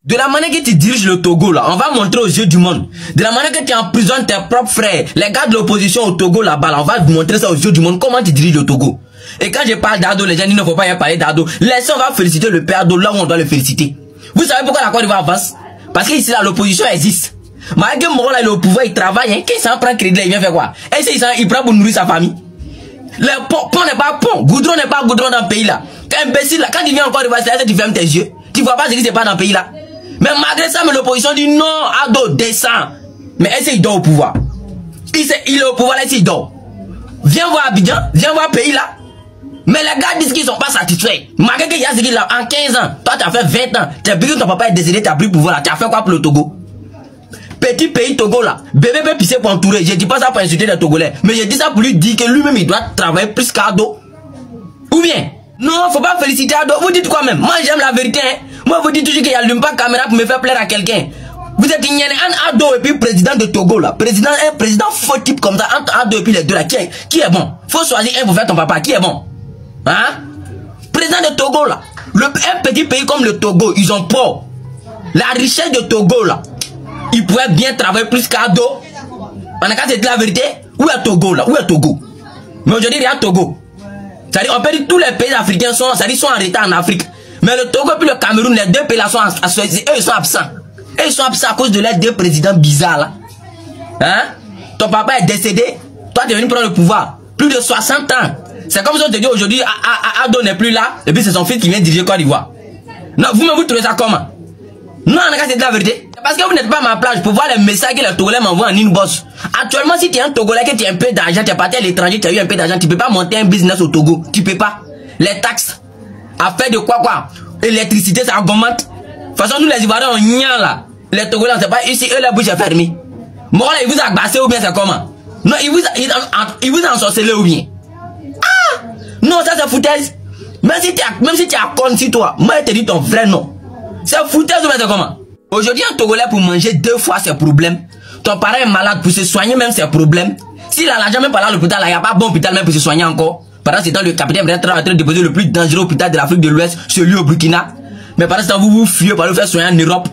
De la manière que tu diriges le Togo là, on va montrer aux yeux du monde. De la manière que tu emprisonnes tes propres frères, les gars de l'opposition au Togo là-bas, là, on va montrer ça aux yeux du monde, comment tu diriges le Togo. Et quand je parle d'Ado, les gens disent, il ne faut pas y parler d'Ado. Laissez, on va féliciter le père Ado là où on doit le féliciter. Vous savez pourquoi la Côte d'Ivoire avance? Parce qu'ici là, l'opposition existe. Malgré que Moro là, il est au pouvoir, il travaille, hein. Qu'il s'en prend crédit, il vient faire quoi? Et il prend pour nourrir sa famille. Le pont n'est pas pont, goudron n'est pas goudron dans le pays là. Quand imbécile là, quand il vient encore de voir, tu fermes tes yeux. Tu vois pas ce qui se passe dans le pays là. Mais malgré ça, l'opposition dit non, Ado descend. Mais est-ce qu'il dort au pouvoir? Il est au pouvoir là, il dort. Viens voir Abidjan, viens voir le pays là. Mais les gars disent qu'ils sont pas satisfaits. Malgré qu'il y a ce qu'il a en 15 ans, toi tu as fait 20 ans, tu as pris que ton papa est décédé, tu as pris le pouvoir là, tu as fait quoi pour le Togo? Petit pays Togo là, bébé peut pisser pour entourer. Je dis pas ça pour insulter les Togolais, mais je dis ça pour lui dire que lui-même il doit travailler plus qu'Ado. Ou bien, non, faut pas féliciter Ado. Vous dites quoi même? Moi j'aime la vérité. Hein? Moi vous dites toujours qu'il n'allume pas caméra pour me faire plaire à quelqu'un. Vous êtes un Ado et puis président de Togo là. Un président faux type comme ça, entre Ado et puis les deux là. Qui est bon? Faut choisir un pour faire ton papa. Qui est bon? Hein? Président de Togo là. Un petit pays comme le Togo, ils ont peur. La richesse de Togo là. Ils pourraient bien travailler plus qu'Ado. On a qu'à se dire la vérité. Où est Togo là? Où est Togo? Mais aujourd'hui il y a Togo. C'est-à-dire, on peut dire que tous les pays africains sont en retard en Afrique. Mais le Togo et puis le Cameroun, les deux pays là sont eux ils sont absents. Eux ils sont absents à cause de leurs deux présidents bizarres là. Hein? Ton papa est décédé, toi tu es venu prendre le pouvoir. Plus de 60 ans. C'est comme si on te dit aujourd'hui, Ado n'est plus là, et puis c'est son fils qui vient diriger Côte d'Ivoire. Non, vous-même vous trouvez ça comment? Non, on a qu'à se dire la vérité. Parce que vous n'êtes pas à ma plage pour voir les messages que les Togolais m'envoient en inbox. Actuellement, si tu es un Togolais, que tu as un peu d'argent, tu es parti à l'étranger, tu as eu un peu d'argent, tu peux pas monter un business au Togo. Tu peux pas. Les taxes, à faire de quoi? Électricité, ça augmente. De toute façon, nous les Ivoiriens, on n'y a là. Les Togolais, on sait pas, ici, eux, la bouche est fermée. Moi, là, il vous a bassé ou bien c'est comment? Non, il vous a ensorcelé ou bien? Ah! Non, ça c'est foutaise. Même si tu as con si toi, moi, je te dis ton vrai nom. C'est foutaise ou bien c'est comment? Aujourd'hui, un Togolais pour manger 2 fois ses problèmes. Ton parent est malade pour se soigner même ses problèmes. S'il a l'argent même pas là à l'hôpital, il n'y a pas bon hôpital même pour se soigner encore. Pendant ce temps, le capitaine est en train de déposer le plus dangereux hôpital de l'Afrique de l'Ouest, celui au Burkina. Mais pendant ce temps, vous vous fuyez pour le faire soigner en Europe.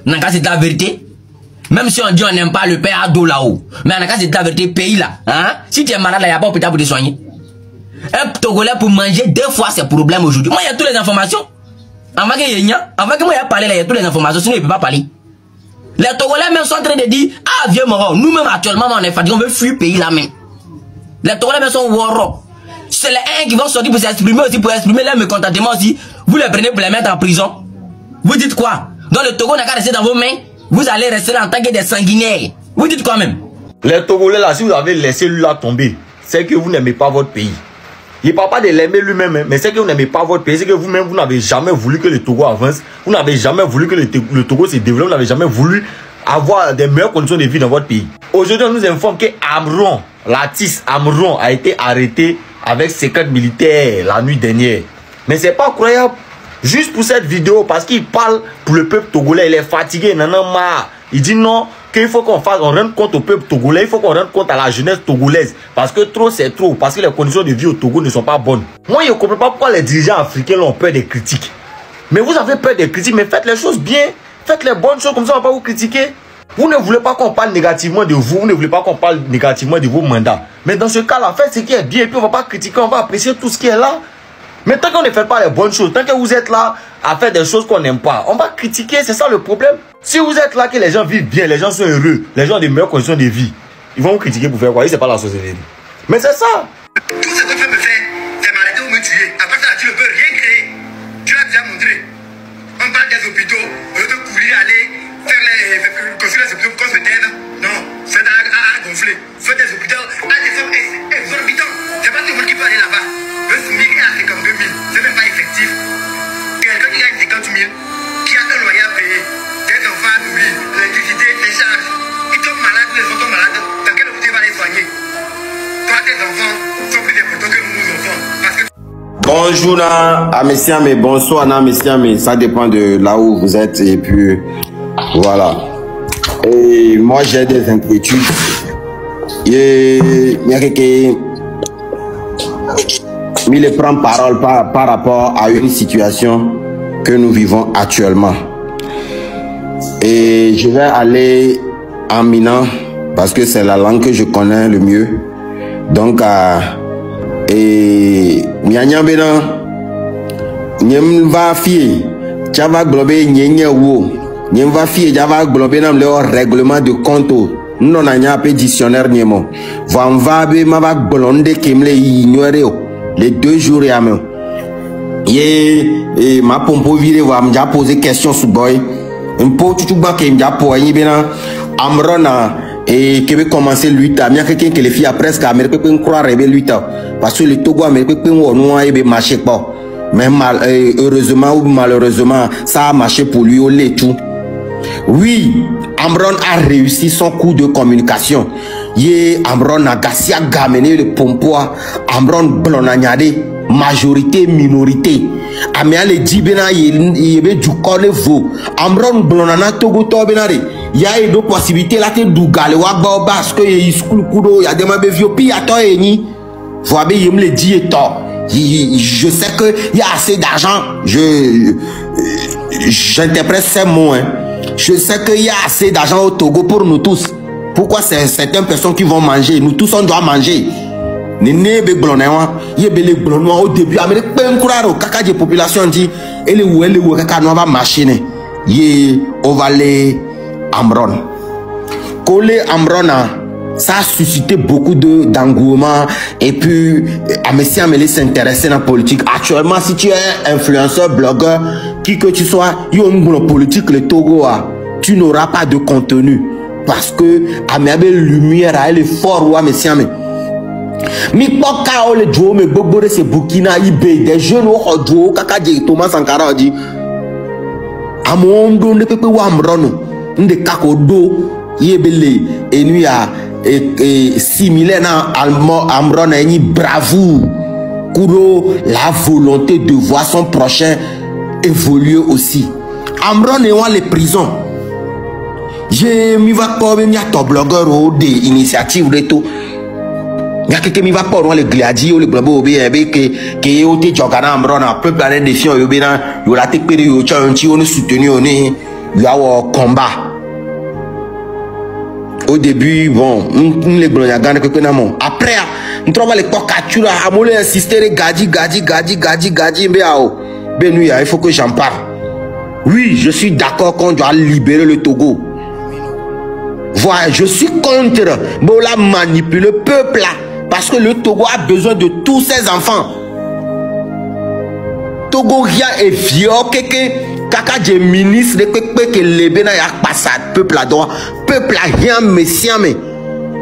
N'a qu'à c'est la vérité. Même si on dit on n'aime pas le père Ado là-haut. Mais n'a qu'à c'est la vérité, pays là. Hein? Si tu es malade, il n'y a pas hôpital pour te soigner. Un Togolais pour manger 2 fois ses problèmes aujourd'hui. Moi, il y a toutes les informations. Avant que moi, il y a parlé là, il y a toutes les informations, sinon il ne peut pas parler. Les Togolais même sont en train de dire, ah, vieux Moro, nous-mêmes actuellement, on est fatigués, on veut fuir le pays là même. Les Togolais même sont woro. C'est les uns qui vont sortir pour s'exprimer aussi, pour exprimer leur mécontentement aussi. Vous les prenez pour les mettre en prison. Vous dites quoi? Donc le Togo n'a qu'à rester dans vos mains. Vous allez rester là en tant que des sanguinaires. Vous dites quoi même? Les Togolais là, si vous avez laissé lui là tomber, c'est que vous n'aimez pas votre pays. Il ne parle pas de l'aimer lui-même, mais c'est que vous n'aimez pas votre pays, c'est que vous-même, vous n'avez jamais voulu que le Togo avance, vous n'avez jamais voulu que le Togo se développe, vous n'avez jamais voulu avoir des meilleures conditions de vie dans votre pays. Aujourd'hui, on nous informe que Amron, l'artiste Amron, a été arrêté avec 50 militaires la nuit dernière. Mais c'est pas croyable, juste pour cette vidéo, parce qu'il parle pour le peuple togolais, il est fatigué, il en a marre. Il dit non, qu'il faut qu'on rende compte au peuple togolais, il faut qu'on rende compte à la jeunesse togolaise. Parce que trop c'est trop, parce que les conditions de vie au Togo ne sont pas bonnes. Moi, je ne comprends pas pourquoi les dirigeants africains ont peur des critiques. Mais vous avez peur des critiques, mais faites les choses bien. Faites les bonnes choses, comme ça on ne va pas vous critiquer. Vous ne voulez pas qu'on parle négativement de vous, vous ne voulez pas qu'on parle négativement de vos mandats. Mais dans ce cas-là, faites ce qui est bien, et puis on ne va pas critiquer, on va apprécier tout ce qui est là. Mais tant qu'on ne fait pas les bonnes choses, tant que vous êtes là à faire des choses qu'on n'aime pas, on va critiquer, c'est ça le problème. Si vous êtes là, que les gens vivent bien, les gens sont heureux, les gens ont des meilleures conditions de vie, ils vont vous critiquer pour faire quoi? C'est pas la société. Mais c'est ça. Tout ce que tu peux me faire, c'est m'arrêter ou me tuer. Après ça, tu ne peux rien créer. Tu l'as déjà montré. On parle des hôpitaux, au lieu de courir, aller construire les hôpitaux qu'on se taise. Non, c'est à gonfler. Faites des hôpitaux à des sommes exorbitants. C'est pas tout le monde qui peut aller là-bas. Le SMIC est à 52 000. C'est même pas effectif. Quelqu'un qui gagne 50 000, qui a un loyer à payer, des enfants à nourrir, l'électricité, les charges. Ils tombent malades, les enfants malades. Dans quel hôpital va les soigner? Toi, tes enfants sont plus importants que nous enfants. Parce que... Bonjour à messieurs, mais bonsoir à messieurs, mais ça dépend de là où vous êtes et puis voilà. Et moi j'ai des inquiétudes. Et il prend parole par rapport à une situation que nous vivons actuellement. Et je vais aller en Mina parce que c'est la langue que je connais le mieux. Donc, et Nyanya Bena, Nyem va fier, Java globé Nyenye wo, Nyem va fier, Java globé nam le règlement de compte. Non, on a un peu dictionnaire Nyemo. Van va be ma va blonde kemle ignorer les 2 jours et amen. Et ma pompo vire va me poser question sur boy. Un peu tout bas qui me pour y bien Amrona et qui veut commencer 8 ans. Il y a quelqu'un qui les filles presque à Amérique peut croire rêver 8 ans parce que le Togo Amérique peut nous y marcher pas. Mais heureusement ou malheureusement ça a marché pour lui au lait tout. Oui, Amron a réussi son coup de communication. Amron a gassi à gamener le pompoir. Amron blonanyade. Majorité, minorité. Amia le dit bena yebe du cornevo. Amron blonana togo to benare. Il y a deux possibilités là te dougal wa ba parce que il school kudo ya dema be vieux pi ato eni. Voibe yem le dit et to. Je sais que il y a assez d'argent. J'interprète ces mots hein. Je sais qu'il y a assez d'argent au Togo pour nous tous. Pourquoi c'est certaines personnes qui vont manger? Nous tous on doit manger. Néné be blonnewa, yé be le blonnewa au début. Amérique peut encourager au caca de population dit elle est caca non va machine. Yé ovale Amron. Collé Amrona, ça a suscité beaucoup d'engouement et puis Amessi Amélé s'intéresser dans la politique. Actuellement, si tu es influenceur, blogueur, qui que tu sois, il y a une politique le Togo, tu n'auras pas de contenu parce que Amébé lumière, elle est fort ou Amessi Amélé. Mi poka le jo me bobo c'est Burkina Ibe des jeunes au jo kaka je Thomas Sankara dit amondo ne pepe wa Amrono nde kakodo yebele enu ya similaire na Amron eni bravoure kuro la volonté de voir son prochain évoluer aussi. Amron est les prisons. Je mi va pas même ya top blogueur ou des initiatives de tout. Il y a quelqu'un qui va pas le gladiateur, le blabo, qui est au Tchokana, Amron, un peu plein de filles, il y a la technique, il y a un petit soutenu, il y a un combat. Au début, bon, les blondagan, après, on trouve les cocatures, à mouler insister, gadi, il faut que j'en parle. Oui, je suis d'accord qu'on doit libérer le Togo. Voilà, je suis contre, la manipuler le peuple là. Parce que le Togo a besoin de tous ses enfants. Togo rien est vieux. Kaka de ministre de que les bena ya passade peuple à droit. Peuple à rien messien mais.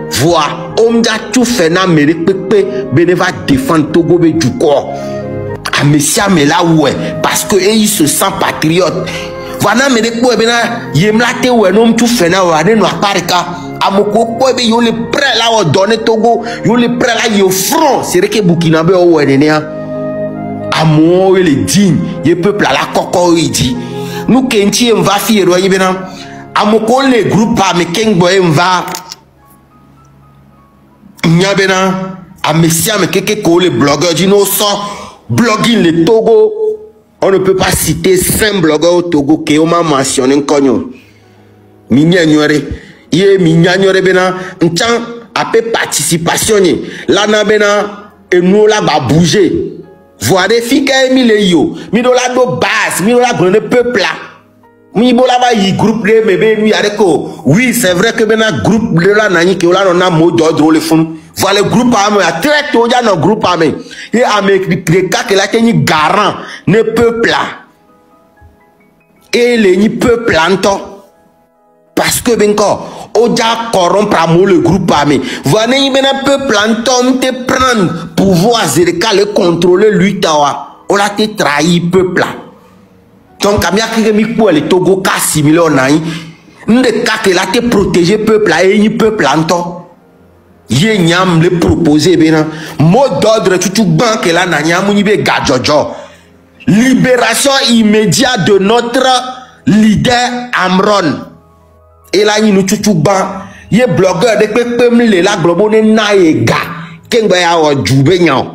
Voilà. On a tout fait na mais bene va défendre Togo du corps. Ah messien mais là ouais. Parce que il se sent patriote. Voilà mais de bena yemlate ouais non tout fait na ouais no aparika. Amoko ko be yo le prêt là au donner Togo yo le prêt là yo front c'est vrai que Burkinabé o wenenia amo le digne ye peuple à la koko dit nous kenti on va fier royer bena amoko le groupe à me kengbo on va nyabena amesia me keke ko le blogueur dit no sans blogging le Togo on ne peut pas citer 5 blogueurs au Togo qui ont mentionné cogno minya ignoré ye mignanyore bena nchan apé participation ni là na bena et nous là ba bouger voir des filles mi le yo mi do la do base mi do la grande peuple là mi bo la ba yi groupe le mebe mi areko oui c'est vrai que bena groupe de la nani que là on a mot d'ordre le fond voilà le groupe armé a très tôt ya no groupe armé et avec les cas que là que ni garant ne peuple là et les ni peuple anto parce que ben ko Oja corrompre le groupe armé. Voilà, il y a un peu planton te prendre pouvoir zéréka le contrôler lui tawa. On a te trahi peuple. Donc, à bien que mi pour le Togo ka similaire on a n'de ka que la te protéger peuple et ni peuple anton. Yé nyam le proposer bena. Mot d'ordre tout ban que la na nyam ni be gadjojo. Libération immédiate de notre leader Amron. Et là, il nous touche ban. Il est blogueur de pepem le la globo ne naega. Kengba ya wa djoube nyam.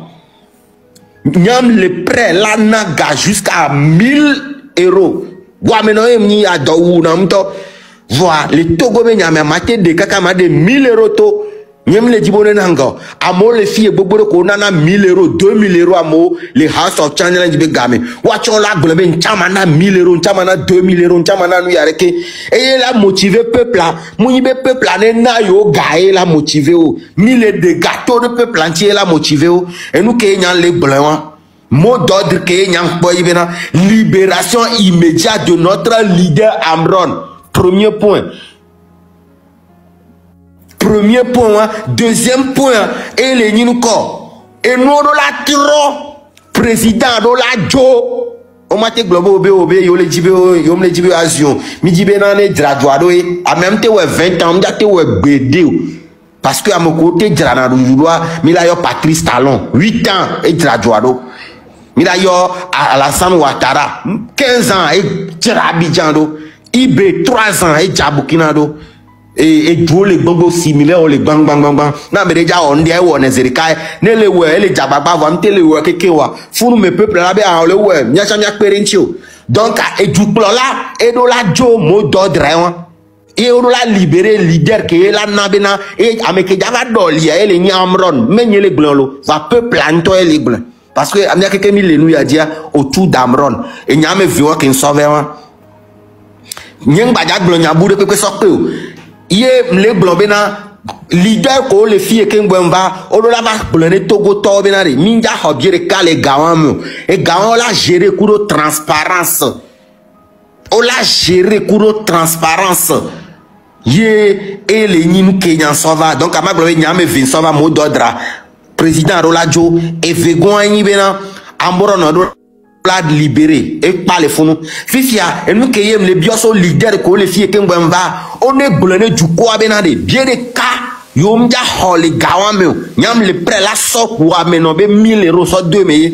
Nyam le prêt la naga jusqu'à 1000 €. Wa meno ni a do wu na mto. Voilà, les Togo me nyame maté de kaka ma de 1000 euros to. Nyem le dibone nango. Amo les filles bobo ko nana 1000 euros, 2000 euros amo les House of Challenge be game. Watchon la glebe nchamana 1000 euros, nchamana 2000 euros, nchamana nu yareke. Et la motiver peuple là. Mounibe peuple là na yo gaé la motiver o. 1000 de gâteaux de peuple entier la motiver o. Et nous ke nyan les blancs. Mot d'ordre que nyan boy bena libération immédiate de notre leader Amron. Premier point. Premier point. Deuxième point. Et les Ninuko. Et nous, la tiro. Président, la Joe. On m'a dit globo obe yo le jibe azion. Mi jibe nan e dradoado e. A même te 20 ans, m'date ouais bédé. Parce que à mon côté, dradoado mi la yo Patrice Talon. 8 ans et dradoado. Mi la yo Alassane Ouattara. 15 ans et Djabidjando. IB 3 ans et Djabokinado. Et tout les bongo similaires les bang bang bang bang na me déjà on dit on ezerikai ne le we le jababa va mte le we kekewa funu me peuple là be a le we nya cha nya perentio donc et du plan là et do la jo mot d'ordre et on la libérer leader que la nabena et ameke java doli et les nyamron menye les blancs va peuple anto et les blancs parce que amia keke mi le nou ya dia autour d'Amron et nyame viwa kin sauver nyeng badja blanc nya boure pepe sokpe Yé les blancs bena leader ko les filles qui ngwemba olola va blonné Togo to bena re minja hobiere ka les gawan et gawan la gérer kuro transparence on la gérer kuro transparence yé et les ninu Kenyan sova donc ama blonné nyame vin sova mot d'ordre président Rolajo et vegon ani bena amboro no la libéré et pas les fonds fifia et nous qui aime les bioso leader ko les filles qui ngwemba on est blonné du quoi benade bien de cas yomja holi gawame nyam le prêt la sok wa menobe 1000 euros so 2 mais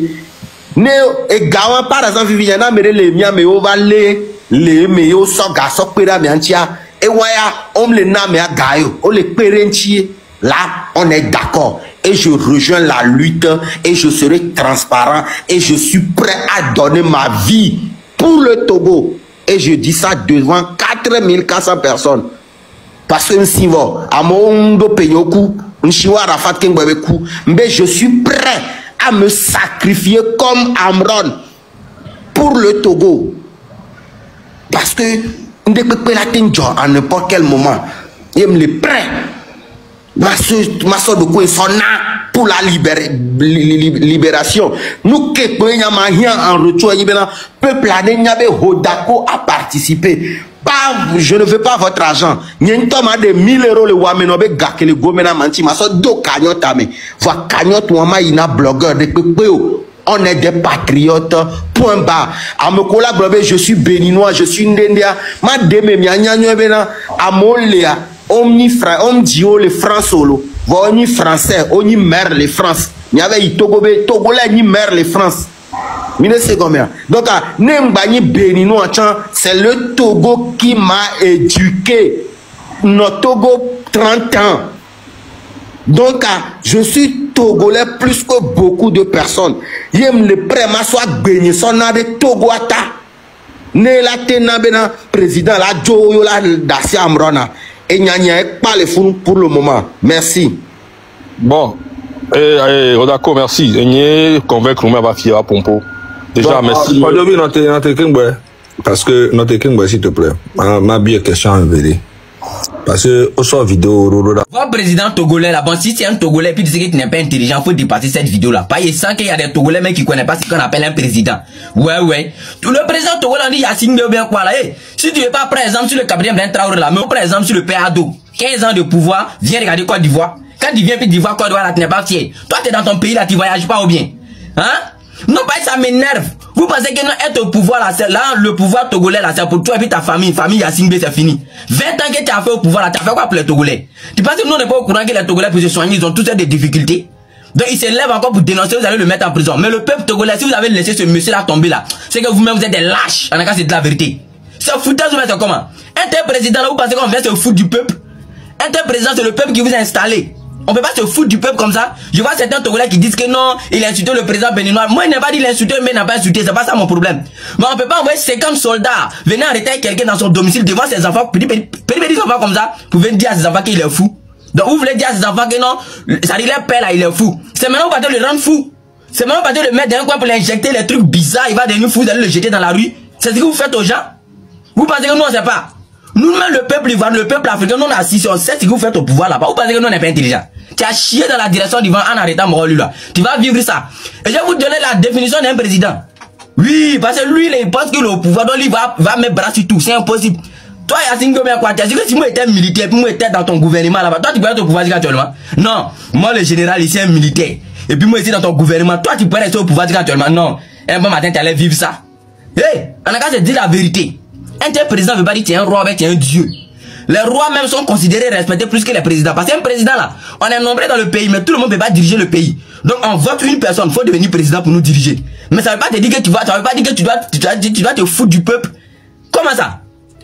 ne e gawan par exemple vivia na mere le mia me o va le me yo so ga so pera mi antia e waya on le na me gayo o le perenchi là on est d'accord et je rejoins la lutte et je serai transparent et je suis prêt à donner ma vie pour le Togo. Et je dis ça devant 4400 personnes. Parce que je suis prêt à me sacrifier comme Amron pour le Togo. Parce que à n'importe quel moment, il me prêt. Ma soeur de quoi pour la libération. Nous qui en retour, peuple Hodako a participé. Je ne veux pas votre argent. N'y a de 1000 euros le wamenobe gake le gomena manti ma soeur do cagnotte ame. Va cagnotte wama ina blogueur de peuple. On est des patriotes. Point bas. À me collaborer, je suis béninois, je suis ndendia. Ma deme mi anyanyo bena amolia. On dit les France solo. On dit français, on dit mère les France. Il y avait Togolais, ni mère les France. Donc, c'est le Togo qui m'a éduqué. Notre Togo, 30 ans. Donc, je suis Togolais plus que beaucoup de personnes. J'aime le préma soit béni, son a de Togoata. Ne la tenabena président la Joe la Dassi Amrona. Et il n'y a pas les fonds pour le moment. Merci. Bon. Odako, merci. Et convaincre nous va fier à Pompo. Déjà, merci. Parce que notre king, s'il te plaît. Ma bien question en vérité. Parce que au sort vidéo, votre président togolais là, bon, si c'est un Togolais puis tu sais que tu n'es pas intelligent, il faut dépasser cette vidéo là. Pas sans qu'il y a des Togolais mais qui connaissent pas ce qu'on appelle un président. Ouais. Le président togolais on dit Yassine bien quoi là. Si tu es pas par exemple sur le Gabriel Ben Traoré là, mais par exemple sur le PADO, 15 ans de pouvoir, viens regarder Côte d'Ivoire. Quand tu viens puis d'Ivoire, Côte d'Ivoire là, tu n'es pas fier. Toi tu es dans ton pays là, tu voyages pas ou bien. Hein? Non, pas ça m'énerve. Vous pensez que non, être au pouvoir là, c'est là, le pouvoir togolais là, c'est pour toi et puis ta famille, Yassine B, c'est fini. 20 ans que tu as fait au pouvoir là, tu as fait quoi pour les Togolais? Tu penses que nous on n'est pas au courant que les Togolais pour se soigner, ils ont tous des difficultés? Donc ils se lèvent encore pour dénoncer, vous allez le mettre en prison. Mais le peuple togolais, si vous avez laissé ce monsieur là tomber là, c'est que vous-même vous êtes des lâches. En tout cas, c'est de la vérité. C'est foutage, c'est comment? Un tel président là, vous pensez qu'on vient se foutre du peuple? Un tel président, c'est le peuple qui vous a installé. On peut pas se foutre du peuple comme ça. Je vois certains Togolais qui disent que non, il a insulté le président béninois. Moi, il n'a pas dit l'insulter, mais il n'a pas insulté. C'est pas ça mon problème. Mais on peut pas envoyer 50 soldats venir arrêter quelqu'un dans son domicile devant ses enfants, petits enfants comme ça, pour venir dire à ses enfants qu'il est fou. Donc, vous voulez dire à ses enfants que non, ça dit leur père là, il est fou. C'est maintenant vous partez le rendre fou. C'est maintenant vous partez le mettre dans un coin pour l'injecter les trucs bizarres, il va devenir fou, vous allez le jeter dans la rue. C'est ce que vous faites aux gens. Vous pensez que nous, on sait pas. Nous-mêmes, le peuple ivoirien, le peuple africain, nous on a assis, on sait ce que vous faites au pouvoir là-bas. Vous pensez que nous on n'est pas intelligent. Tu as chié dans la direction d'Ivan en arrêtant Morolu là. Tu vas vivre ça. Et je vais vous donner la définition d'un président. Oui, parce que lui, il pense qu'il est au pouvoir, donc il va mettre bras sur tout. C'est impossible. Toi, Yassine Gomé, quoi, tu as dit que si moi j'étais militaire, puis moi j'étais dans ton gouvernement là-bas, toi tu pourrais être au pouvoir actuellement. Non, moi le général ici est militaire. Et puis moi ici dans ton gouvernement, toi tu pourrais être au pouvoir actuellement. Non, un bon matin tu allais vivre ça. Hé, on a qu'à se dire la vérité. Un tel président veut pas dire que tu es un roi, mais tu es un dieu. Les rois même sont considérés respectés plus que les présidents. Parce qu'un président là, on est nombreux dans le pays, mais tout le monde ne peut pas diriger le pays. Donc on vote une personne, il faut devenir président pour nous diriger. Mais ça veut pas te dire que ça veut pas dire que tu dois te foutre du peuple. Comment ça?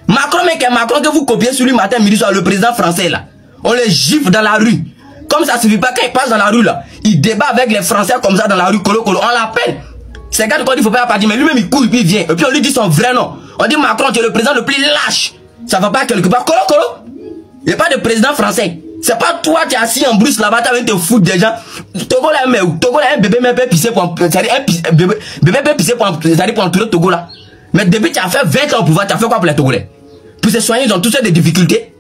Macron, mec, Macron que vous copiez sur lui matin, midi, soir, le président français là. On le gifle dans la rue. Comme ça suffit pas, quand il passe dans la rue là, il débat avec les Français comme ça dans la rue, colo, on l'appelle. C'est quand il faut pas partir, mais lui-même il court, puis il vient. Et puis on lui dit son vrai nom. On dit Macron, tu es le président le plus lâche. Ça va pas quelque part. Colo. Il n'y a pas de président français. C'est pas toi qui es assis en brousse là-bas, tu vas te foutre des gens. Togo là, un bébé même peut pisser pour bébé peut pisser pour entourer Togo là. Mais depuis tu as fait 20 ans au pouvoir, tu as fait quoi pour les Togolais? Pour se soigner, ils ont tous des difficultés.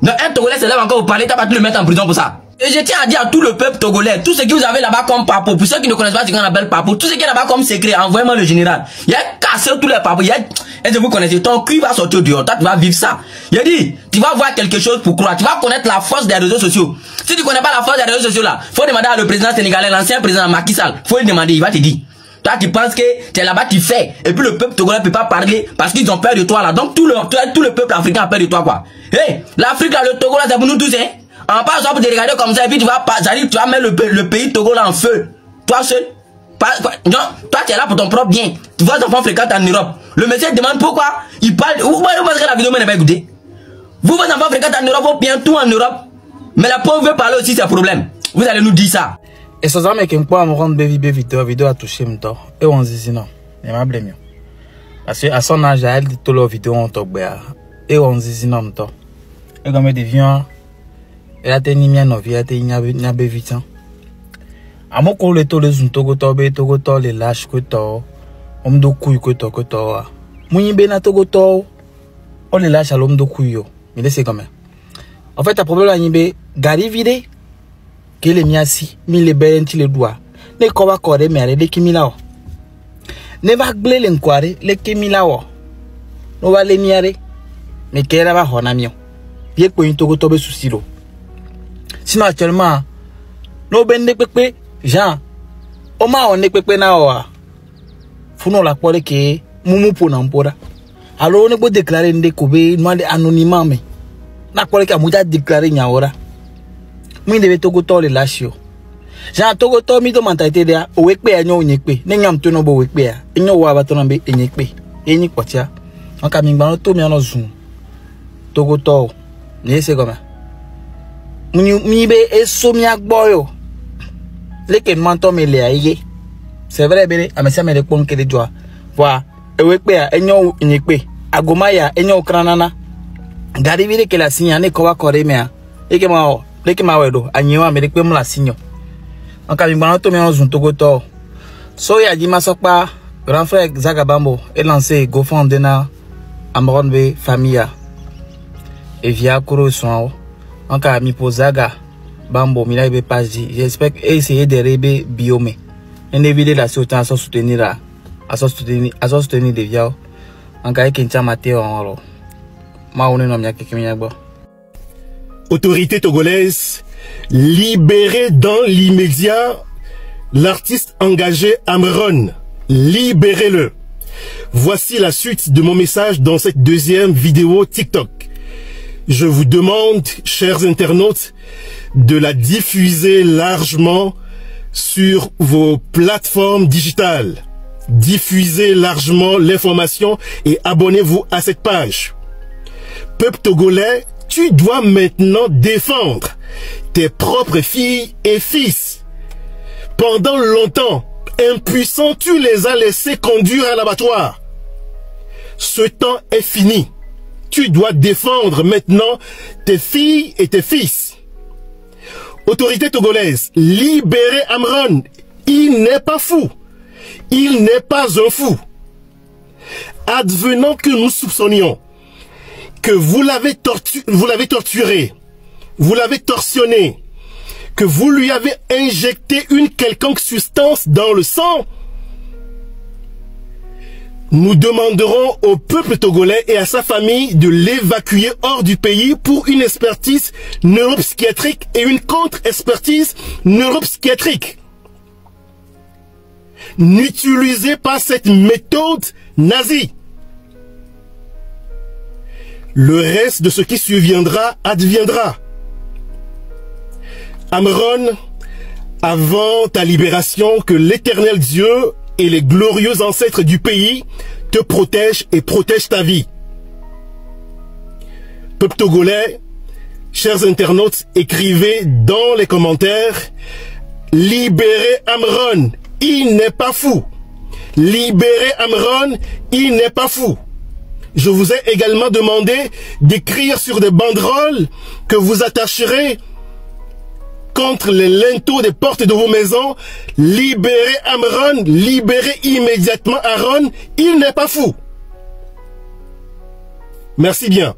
Donc un Togolais se lève encore au palais, tu vas pas te le mettre en prison pour ça. Et je tiens à dire à tout le peuple togolais, tout ce que vous avez là-bas comme papo, pour ceux qui ne connaissent pas ce qu'on appelle papo, tout ce qui est là-bas comme secret, envoyez-moi le général. Il y a cassé tous les papos, est-ce que vous connaissez, ton cul va sortir dehors, toi tu vas vivre ça. Il a dit, tu vas voir quelque chose pour croire, tu vas connaître la force des réseaux sociaux. Si tu connais pas la force des réseaux sociaux là, faut demander à le président sénégalais, l'ancien président Macky Sall, faut lui demander, il va te dire. Toi tu penses que tu es là-bas, tu fais, et puis le peuple togolais ne peut pas parler parce qu'ils ont peur de toi là. Donc tout le peuple africain a peur de toi quoi. Hey, l'Afrique là, le Togo là, c'est pour nous tous hein. On passe pour te regarder comme ça et puis tu vas mettre le pays Togo là en feu. Toi seul. Non, toi tu es là pour ton propre bien. Tu vois les enfants fréquentent en Europe. Le monsieur demande pourquoi il parle. Vous pensez que la vidéo n'est pas écoutée? Vous vos enfants fréquentent en Europe, bien tout en Europe. Mais la pauvre veut parler aussi, c'est un problème. Vous allez nous dire ça. Et ça me fait me rendre vidéo à toucher mon temps. Et on dit non. Il m'a blâmé. Parce que à son âge, elle dit tout la vidéo en top. Et on dit non mon temps. Et comme elle devient et la tenue mia novie a été n'a vite. À mon col les toles un togo les lâches que toi. On me couille que toi. Mouni bena togo toi. On les lâche à l'homme de couille. Mais laissez comme ça. En fait, le problème là, gari vide. Que les miasi, mi les belles les doigts. Ne kowa kore mais les kimilao. Ne va gler l'enquare, les kimilao. No va les miare. Mais qu'elle va honamio. Bien que une togo tobe sous silo. Sinon actuellement, no ben de pepe, Jean, oma on ne pepe na oa. Funo la pole ke mumu po nampora. Alors on ne peut déclarer nde kobe demande anonymement mais. Na pole ka muja déclarer nyaora. Moi devait togo to le lâche. Jean togo to mi to mentalité dia o wekpe anyo nyekpe. Ne nyam to no bo wekpe a. Enyo wa ba to na be enyekpe. Enyi kwatia. On ka mi gba to mi ono zoom. Togo to. Ne se comme mi be eso mi agboyo leke manto me le aye c'est vrai bene amesa me le pon ke de joa wa ewe pe a enyo nyekpe agomaya enyo kranana gari vile ke la sinya ne ko wa kore me a leke ma wedo anyewa me le pe mu la sinyo aka mi gba to me on Togo to so ya di masopa grand frère Zagabambo est lancé GoFundMe na Amron be famille et via kuro son encore mi posaga bambo mi be pas dit j'espère essayer de rebe biome en éviter la sautant à soutenir des viaux encore qu'un maté en ma on nom ya Autorité togolaise, libérez dans l'immédiat l'artiste engagé Amron. Libérez-le. Voici la suite de mon message dans cette deuxième vidéo TikTok. Je vous demande, chers internautes, de la diffuser largement sur vos plateformes digitales. Diffusez largement l'information et abonnez-vous à cette page. Peuple togolais, tu dois maintenant défendre tes propres filles et fils. Pendant longtemps, impuissant, tu les as laissés conduire à l'abattoir. Ce temps est fini. Tu dois défendre maintenant tes filles et tes fils. Autorité togolaise, libérez Amron. Il n'est pas fou. Il n'est pas un fou. Advenant que nous soupçonnions que vous l'avez torturé, vous l'avez torsionné, que vous lui avez injecté une quelconque substance dans le sang, nous demanderons au peuple togolais et à sa famille de l'évacuer hors du pays pour une expertise neuropsychiatrique et une contre-expertise neuropsychiatrique. N'utilisez pas cette méthode nazie. Le reste de ce qui surviendra adviendra. Amron, avant ta libération, que l'Éternel Dieu et les glorieux ancêtres du pays te protègent et protègent ta vie. Peuple togolais, chers internautes, écrivez dans les commentaires: libérez Amron, il n'est pas fou. Libérez Amron, il n'est pas fou. Je vous ai également demandé d'écrire sur des banderoles que vous attacherez contre les linteaux des portes de vos maisons: libérez Amron, libérez immédiatement Aaron, il n'est pas fou. Merci bien.